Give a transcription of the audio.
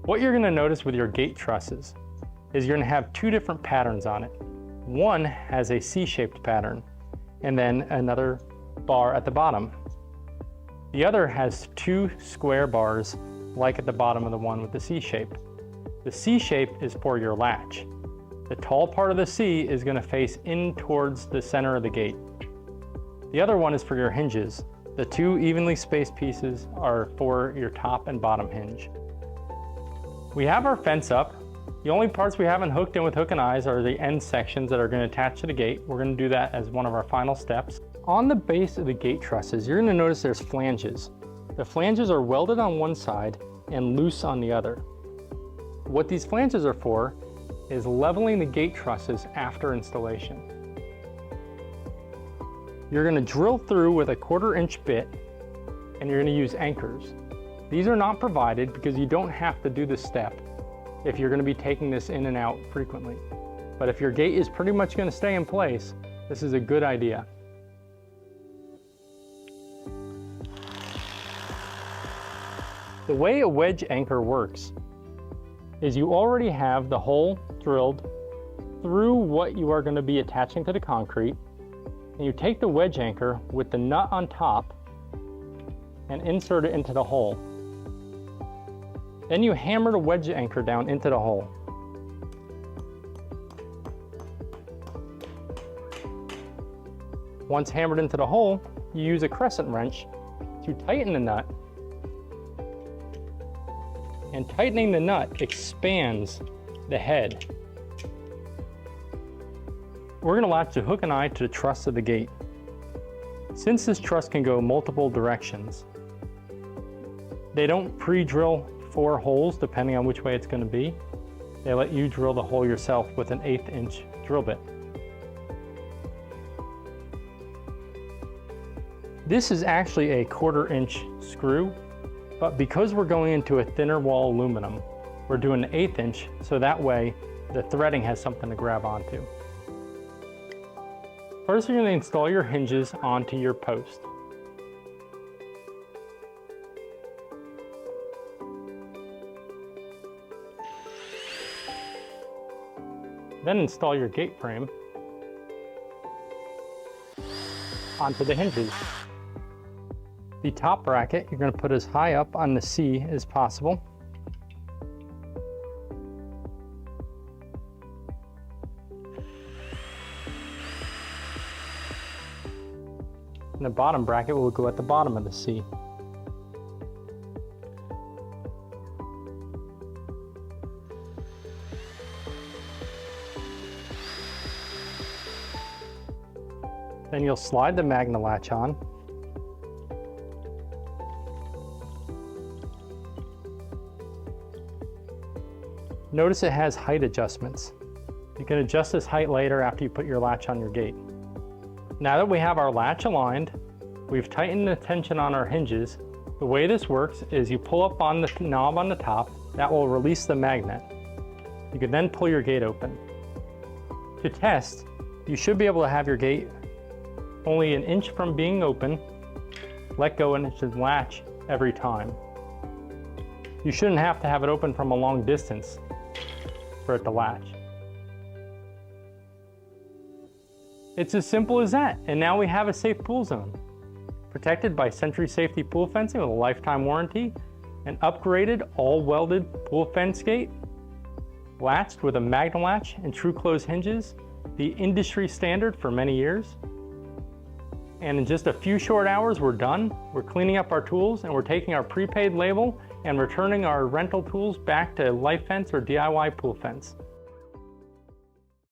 What you're gonna notice with your gate trusses is you're gonna have two different patterns on it. One has a C-shaped pattern and then another bar at the bottom. The other has two square bars like at the bottom of the one with the C shape. The C shape is for your latch. The tall part of the C is going to face in towards the center of the gate. The other one is for your hinges. The two evenly spaced pieces are for your top and bottom hinge. We have our fence up. The only parts we haven't hooked in with hook and eyes are the end sections that are going to attach to the gate. We're going to do that as one of our final steps. On the base of the gate trusses, you're going to notice there's flanges. The flanges are welded on one side and loose on the other. What these flanges are for is leveling the gate trusses after installation. You're going to drill through with a 1/4 inch bit and you're going to use anchors. These are not provided because you don't have to do this step if you're going to be taking this in and out frequently. But if your gate is pretty much going to stay in place, this is a good idea. The way a wedge anchor works is you already have the hole drilled through what you are going to be attaching to the concrete, and you take the wedge anchor with the nut on top and insert it into the hole. Then you hammer the wedge anchor down into the hole. Once hammered into the hole, you use a crescent wrench to tighten the nut, and tightening the nut expands the head. We're going to latch the hook and eye to the truss of the gate. Since this truss can go multiple directions, they don't pre-drill 4 holes depending on which way it's going to be. They let you drill the hole yourself with an 1/8 inch drill bit. This is actually a 1/4 inch screw, but because we're going into a thinner wall aluminum, we're doing an 1/8 inch so that way the threading has something to grab onto. First, you're going to install your hinges onto your post. Then install your gate frame onto the hinges. The top bracket you're going to put as high up on the C as possible. And the bottom bracket will go at the bottom of the C. Then you'll slide the Magna latch on. Notice it has height adjustments. You can adjust this height later after you put your latch on your gate. Now that we have our latch aligned, we've tightened the tension on our hinges. The way this works is you pull up on the knob on the top, that will release the magnet. You can then pull your gate open. To test, you should be able to have your gate only 1 inch from being open, let go, and it should latch every time. You shouldn't have to have it open from a long distance for it to latch. It's as simple as that, and now we have a safe pool zone. Protected by Sentry Safety Pool Fencing with a lifetime warranty, an upgraded all-welded pool fence gate, latched with a Magna latch and true close hinges, the industry standard for many years. And in just a few short hours, we're done. We're cleaning up our tools and we're taking our prepaid label and returning our rental tools back to Life Fence or DIY Pool Fence.